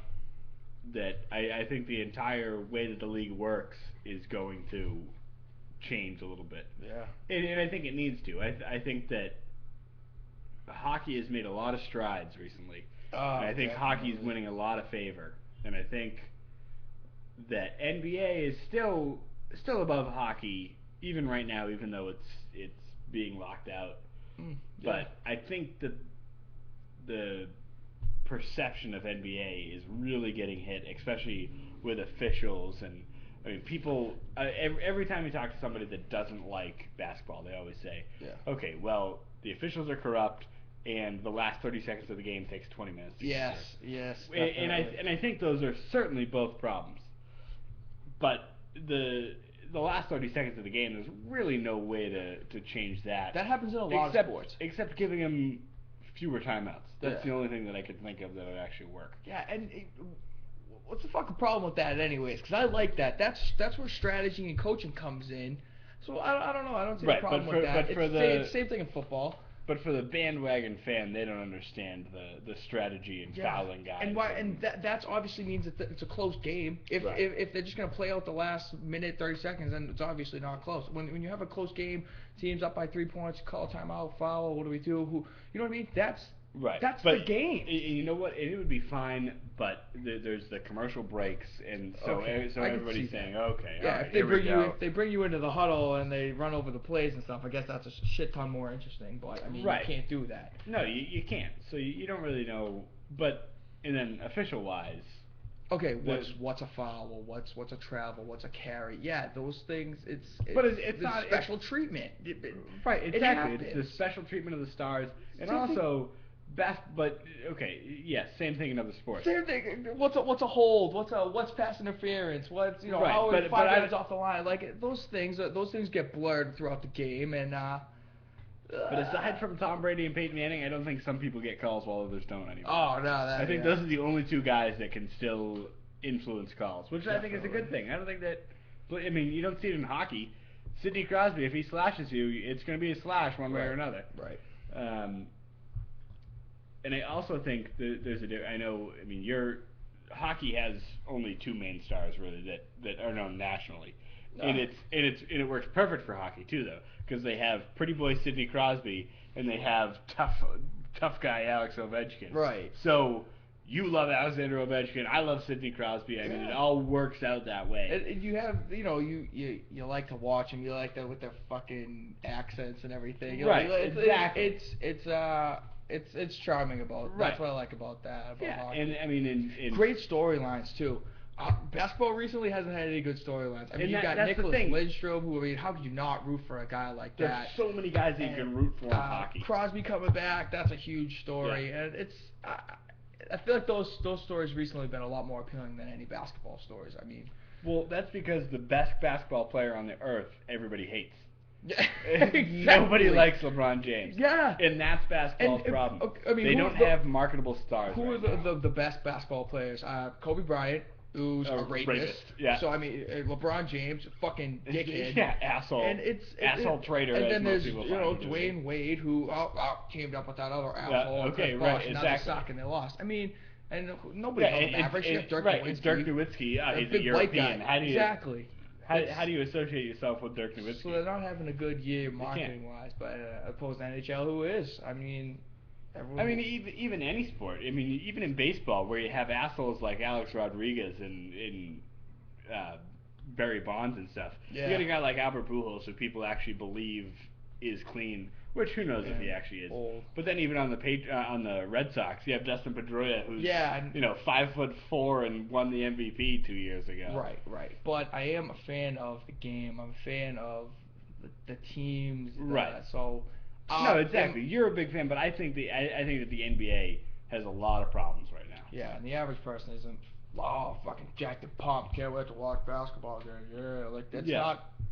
That I think the entire way that the league works is going to change a little bit. Yeah. And I think it needs to. I think that hockey has made a lot of strides recently. And I think hockey is winning a lot of favor. And I think that NBA is still above hockey, even right now, even though it's being locked out. But I think that the perception of NBA is really getting hit, especially with officials and people. Every time you talk to somebody that doesn't like basketball, they always say, "Okay, well, the officials are corrupt, and the last 30 seconds of the game takes 20 minutes." Yes. And I think those are certainly both problems. But the last 30 seconds of the game, there's really no way to change that. That happens in a lot of sports. Except giving them fewer timeouts. That's the only thing that I could think of that would actually work. Yeah, and what's the fucking problem with that anyways? Because I like that. That's where strategy and coaching comes in. So I don't know. I don't see a problem with that. It's the same thing in football. But for the bandwagon fan, they don't understand the strategy and fouling guys. And that obviously means that it's a close game. If they're just going to play out the last minute, 30 seconds, then it's obviously not close. When you have a close game, team's up by 3 points, call a timeout, foul, what do we do? You know what I mean? That's the game. You know what? It would be fine, but there's the commercial breaks, and so everybody's saying, okay, all right, if they bring you into the huddle and they run over the plays and stuff, I guess that's a shit ton more interesting. But I mean, you can't do that. No, you can't. So you don't really know. But and then official wise. Okay, what's a foul? Or what's a travel? What's a carry? Yeah, those things. It's not special treatment. Right, exactly. It's the special treatment of the stars, and also. But okay, yes, same thing in other sports. Same thing. What's a hold? What's pass interference? What's how are 5 yards off the line? Like those things get blurred throughout the game, and. But aside from Tom Brady and Peyton Manning, I don't think some people get calls while others don't anymore. Oh no, I think those are the only 2 guys that can still influence calls, which I think is a good thing. I don't think that. I mean, you don't see it in hockey. Sidney Crosby, if he slashes you, it's going to be a slash one way or another. Right. And I also think there's I mean, your hockey has only 2 main stars really that are known nationally, and it works perfect for hockey too though, because they have pretty boy Sidney Crosby and they have tough guy Alex Ovechkin. Right. So you love Alexander Ovechkin, I love Sidney Crosby. I mean, it all works out that way. And you have, you like to watch them. You like that with their fucking accents and everything. Exactly. It's charming about. That's what I like about that. About hockey. And I mean, in great storylines too. Basketball recently hasn't had any good storylines. I mean, you got Nicholas Lidstrom, who, I mean, how could you not root for a guy like that? There's so many guys that you can root for in hockey. Crosby coming back, that's a huge story, and it's. I feel like those stories recently have been a lot more appealing than any basketball stories. I mean, Well, that's because the best basketball player on the earth, everybody hates. Yeah, Nobody exactly. likes LeBron James. Yeah. And that's basketball's And problem. okay, I mean, They who don't are the, have marketable stars who are right now. the best basketball players? Kobe Bryant, who's a rapist. Yeah. So I mean, LeBron James, fucking dickhead. Yeah, asshole. And asshole traitor, and as then most there's people find him to be. Dwayne Wade, who teamed up with that other asshole. Okay, Chris right, Bosh, and now exactly. they suck and they lost. I mean, and nobody's Yeah, on average. You have Dirk right, Nowitzki. Dirk Nowitzki. a He's a big white European. guy. How do you Exactly. how do you associate yourself with Dirk Nowitzki? So they're not having a good year can't. marketing wise, but opposed to NHL, who is? I mean, everyone. I mean, even any sport. I mean, even in baseball, where you have assholes like Alex Rodriguez and Barry Bonds and stuff. Yeah. You got a guy like Albert Pujols, who people actually believe is clean, which who knows if he actually is. Old. But then even on the Red Sox, you have Dustin Pedroia, who's 5'4" and won the MVP 2 years ago. Right. But I am a fan of the game. I'm a fan of the teams. Right. So. No, exactly. You're a big fan, but I think I think that the NBA has a lot of problems right now. Yeah, and the average person isn't. Oh, fucking jacked and pumped. Can't wait to watch basketball again. Yeah, like that's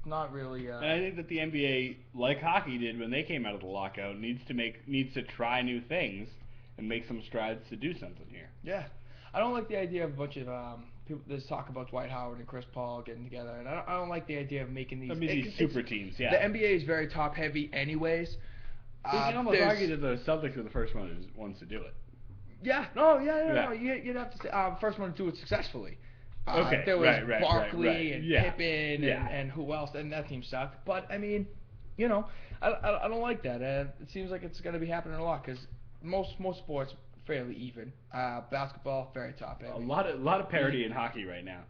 not really. And I think that the NBA, like hockey did when they came out of the lockout, needs to try new things and make some strides to do something here. Yeah, I don't like the idea of a bunch of people. There's talk about Dwight Howard and Chris Paul getting together, and I don't like the idea of making these. These super teams. Yeah. The NBA is very top heavy, anyways. You can almost argue that the Celtics are the first ones to do it. Yeah, no. You'd have to say first one to do it successfully. Okay, there was right, Barkley and yeah. Pippen and who else, and that team sucked. But I mean, I don't like that. It seems like it's going to be happening a lot because most sports fairly even. Basketball very top heavy. A lot of parity in hockey right now.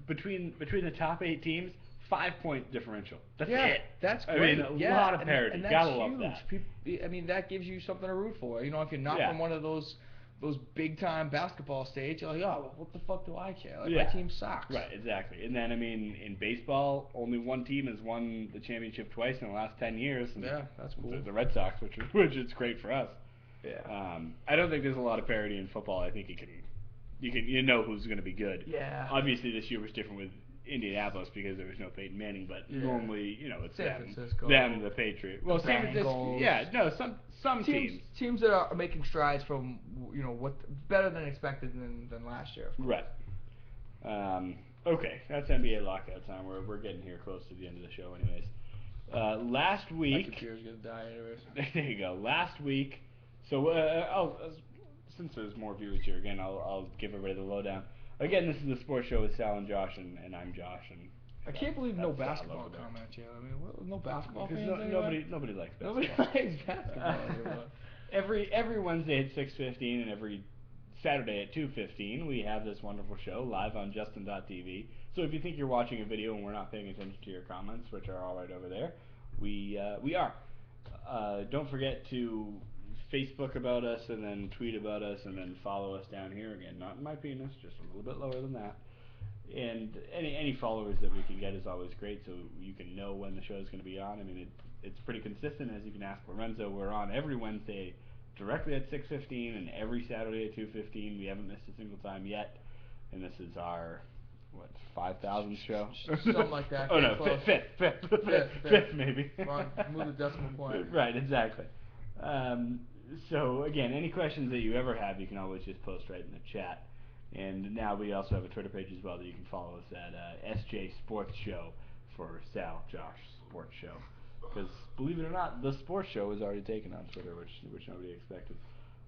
Between the top 8 teams, 5-point differential. That's it. That's great. I mean, a lot of parity. And that's Gotta huge. love that. I mean, that gives you something to root for. If you're not from one of those big time basketball states, you're like, oh, what the fuck do I care? Like, my team sucks. Right, exactly. And then, I mean, in baseball, only one team has won the championship twice in the last 10 years. And yeah, that's cool. The Red Sox, which is great for us. Yeah. I don't think there's a lot of parity in football. I think you know who's going to be good. Yeah. Obviously, this year was different with Indianapolis because there was no Peyton Manning, but normally, it's San Francisco, them, the Patriots. Well, San Francisco, some teams that are making strides from what better than expected than last year. Right. Okay, that's NBA lockout time. We're getting here close to the end of the show, anyways. Last week. My computer's gonna die, anyways. There you go. Last week. So since there's more viewers here again, I'll give everybody the lowdown. Again, this is the sports show with Sal and Josh, and I'm Josh. And I can't believe no basketball comments yet. I mean, no basketball fans nobody likes basketball. Nobody likes basketball anymore. Every Wednesday at 6:15 and every Saturday at 2:15, we have this wonderful show live on Justin.tv. So if you think you're watching a video and we're not paying attention to your comments, which are all right over there, we are. Don't forget to Facebook about us, and then tweet about us, and then follow us down here again. Not in my penis, just a little bit lower than that. And any followers that we can get is always great, so you can know when the show is going to be on. I mean, it's pretty consistent, as you can ask Lorenzo. We're on every Wednesday directly at 6:15, and every Saturday at 2:15. We haven't missed a single time yet, and this is our 5,000th show? Something like that. Oh no, fifth maybe. Wrong, move the decimal point. Right, exactly. So again, any questions that you ever have, you can always just post right in the chat. And now we also have a Twitter page as well that you can follow us at SJ Sports Show for Sal Josh Sports Show. Because believe it or not, the sports show is already taken on Twitter, which nobody expected.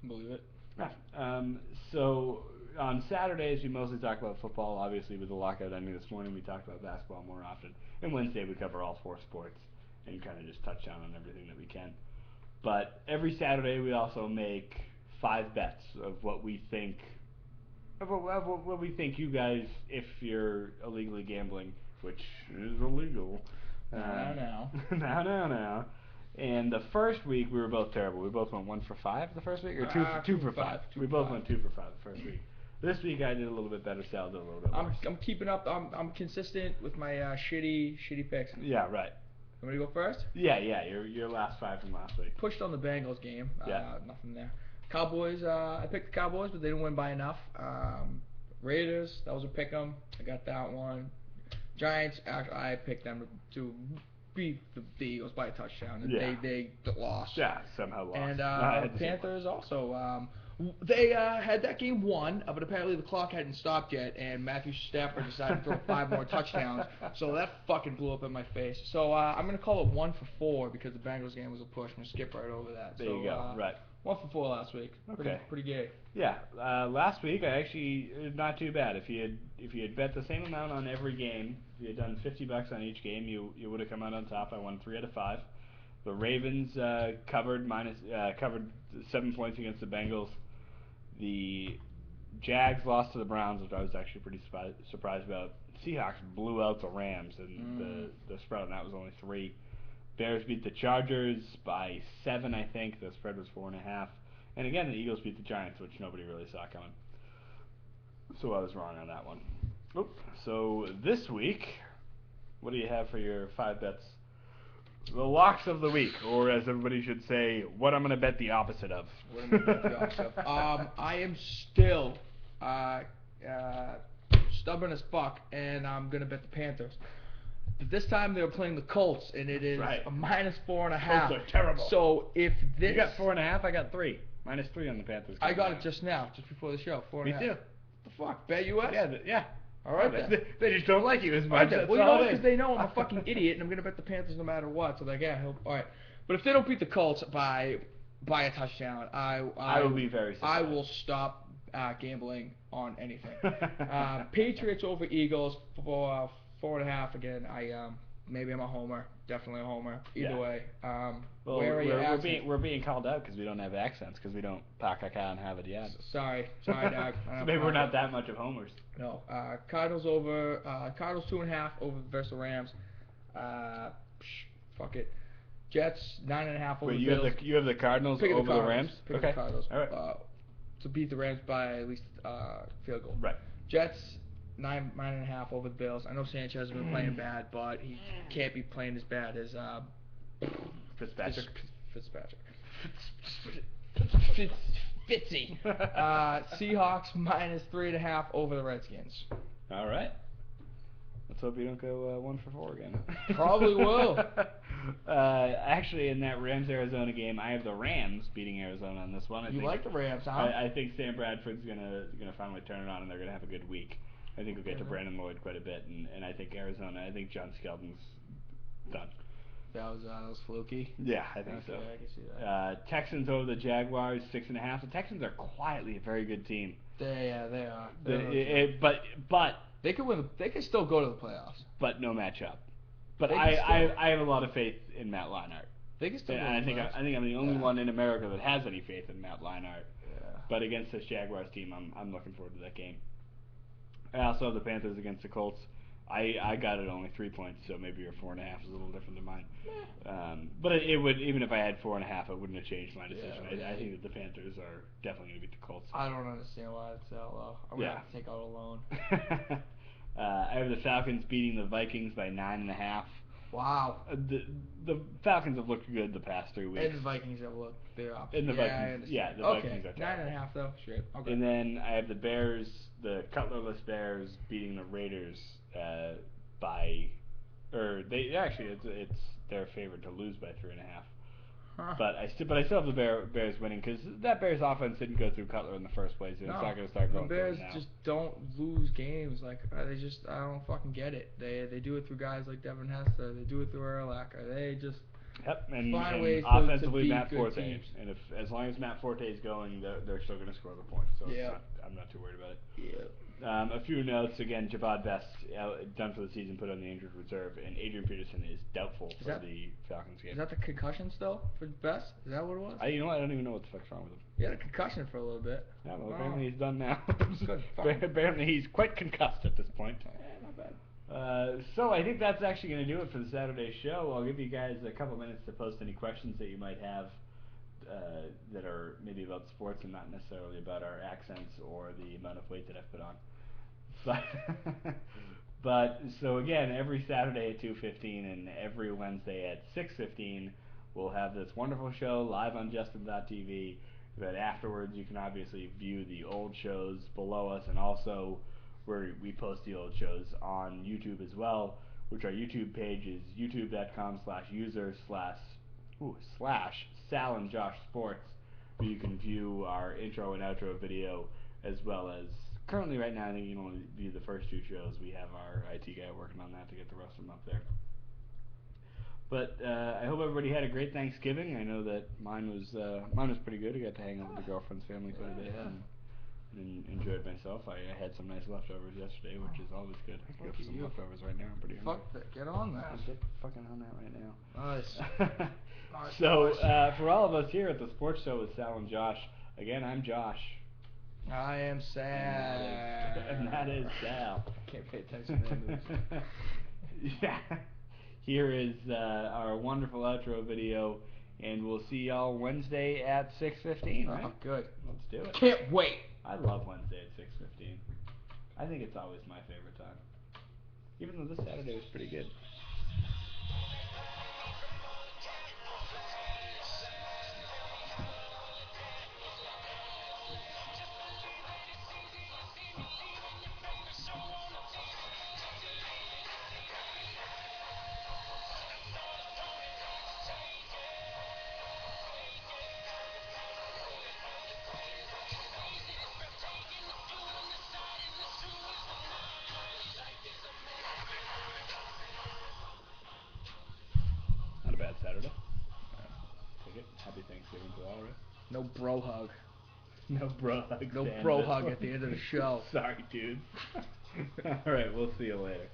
Believe it. Yeah. So on Saturdays we mostly talk about football. Obviously, with the lockout ending this morning, we talked about basketball more often. And Wednesday we cover all 4 sports and kind of just touch down on everything that we can. But every Saturday we also make 5 bets of what we think you guys, if you're illegally gambling, which is illegal. Now. Now. And the first week we were both terrible. We both went 1 for 5 the first week, or 2 for 5. We both went 2 for 5 the first week. This week I did a little bit better. Sal did a little bit worse. I'm keeping up. I'm consistent with my shitty picks. Yeah, right. Want me to go first? Yeah. Your last 5 from last week. Pushed on the Bengals game. Yeah. Nothing there. Cowboys. I picked the Cowboys, but they didn't win by enough. Raiders, that was a pick 'em. I got that one. Giants, I picked them to beat the Eagles by a touchdown, and Yeah. they lost. Yeah, somehow lost. And I had the same one. Panthers also. They had that game won, but apparently the clock hadn't stopped yet, and Matthew Stafford decided to throw 5 more touchdowns, so that fucking blew up in my face. So I'm gonna call it 1 for 4 because the Bengals game was a push. I'm gonna skip right over that. There you go. Right. 1 for 4 last week. Okay. Pretty gay. Yeah. Last week I actually not too bad. If you had bet the same amount on every game, if you had done $50 on each game, you would have come out on top. I won 3 out of 5. The Ravens covered 7 points against the Bengals. The Jags lost to the Browns, which I was actually pretty surprised about. Seahawks blew out the Rams, and the spread on that was only 3. Bears beat the Chargers by 7, I think. The spread was 4.5. And again, the Eagles beat the Giants, which nobody really saw coming. So I was wrong on that one. Oop. So this week, what do you have for your 5 bets? The locks of the week, or as everybody should say, what I'm going to bet the opposite of. What am I gonna bet the opposite of? I am still stubborn as fuck, and I'm gonna bet the Panthers. But this time they were playing the Colts, and it is Right. a -4.5. Colts are terrible. So if this, You got 4.5. I got 3. -3 on the Panthers. I got it just now, just before the show. 4.5. Me too. What the fuck? Bet US? Yeah. All right Well, then. They just don't like you as All much. right, then. That's Well, you all know, it because is. they know I'm a fucking idiot, and I'm gonna bet the Panthers no matter what. So like, yeah, all right. But if they don't beat the Colts by a touchdown, I will be very surprised. I will stop gambling on anything. Patriots over Eagles for 4.5 again. Maybe I'm a homer. Definitely a homer. Either Yeah. way. Well, where are your accents? we're being called out because we don't have accents because we don't pack a cat and have it yet. Sorry, Doc. So maybe we're not that much of homers. No. Cardinals over. Cardinals 2.5 over versus the Rams. Fuck it. Jets 9.5 over Wait, Bills. you have the Cardinals Pick over the the Cardinals. Rams? Pick Okay. the Cardinals. All right. To beat the Rams by at least field goal. Right. Jets 9.5 over the Bills. I know Sanchez has been playing bad, but he can't be playing as bad as Fitzpatrick. Fitzpatrick. Fitzy. Seahawks -3.5 over the Redskins. All right. Let's hope you don't go 1 for 4 again. Probably will. Actually, in that Rams-Arizona game, I have the Rams beating Arizona on this one. I You think, like the Rams, huh? I think Sam Bradford's gonna finally turn it on, and they're gonna have a good week. I think we'll get to Brandon Lloyd quite a bit, and I think Arizona. I think John Skelton's done. That was fluky. Yeah, I think so. I can see that. Texans over the Jaguars 6.5. The Texans are quietly a very good team. They are. But They could win. They could still go to the playoffs. but no matchup. But They can I have a lot of faith in Matt Leinart. They can still. And go I to the think playoffs. I'm the only one in America that has any faith in Matt Leinart. Yeah. But against this Jaguars team, I'm looking forward to that game. I also have the Panthers against the Colts. I got it only 3 points, so maybe your 4.5 is a little different than mine. But it would, even if I had 4.5, it wouldn't have changed my decision. I think that the Panthers are definitely going to beat the Colts. I don't understand why it's that low. I'm gonna have to take out a loan. I have the Falcons beating the Vikings by 9.5. Wow. The Falcons have looked good the past 3 weeks. And the Vikings have looked their option. And the I Vikings, understand. the Vikings are terrible. 9.5 though. Shit. Okay. And then I have the Bears, the Cutlerless Bears, beating the Raiders it's their favorite to lose by 3.5. Huh. But I still have the Bears winning because that Bears offense didn't go through Cutler in the first place, and it's not going to start going the through Bears him now. just don't lose games. Like I don't fucking get it. They do it through guys like Devin Hester. They do it through Urlacher. They just and find ways to offensively beat Matt good Forte, teams. and as long as Matt Forte is going, they're still going to score the points. So I'm not too worried about it. Yeah. A few notes again. Javad Best done for the season, put on the injured reserve, and Adrian Peterson is doubtful for the Falcons game. Is that the concussion still for Best? Is that what it was? I don't even know what the fuck's wrong with him. He had a concussion for a little bit. Yeah, well, apparently he's done now. Good. Apparently he's quite concussed at this point. Not bad. So I think that's actually going to do it for the Saturday show. I'll give you guys a couple minutes to post any questions that you might have that are maybe about sports and not necessarily about our accents or the amount of weight that I've put on. But so again, every Saturday at 2:15 and every Wednesday at 6:15, we'll have this wonderful show live on Justin.tv. But afterwards, you can obviously view the old shows below us, and also where we post the old shows on YouTube as well, which our YouTube page is youtube.com/user/slash Sal and Josh Sports, where you can view our intro and outro video, as well as currently right now I think you can only view the first two shows. We have our IT guy working on that to get the rest of them up there. But I hope everybody had a great Thanksgiving. I know that mine was pretty good. I got to hang out with the girlfriend's family quite a bit and enjoyed myself. I had some nice leftovers yesterday, which is always good. I could go for some leftovers right now. I'm pretty hungry. Fuck that. Get on that. Get fucking on that right now. Nice. So for all of us here at the Sports Show with Sal and Josh, again, I'm Josh. I am sad. And that is Sal. Can't pay attention to that news. Yeah. Here is our wonderful outro video, and we'll see y'all Wednesday at 6:15, right? Oh, good. Let's do it. Can't wait. I love Wednesday at 6:15. I think it's always my favorite time. Even though this Saturday was pretty good. Not a bad Saturday. Take it. Happy Thanksgiving to all, right? No bro hug. No bro hug. No bro hug at the end of the show. Sorry, dudes. All right, we'll see you later.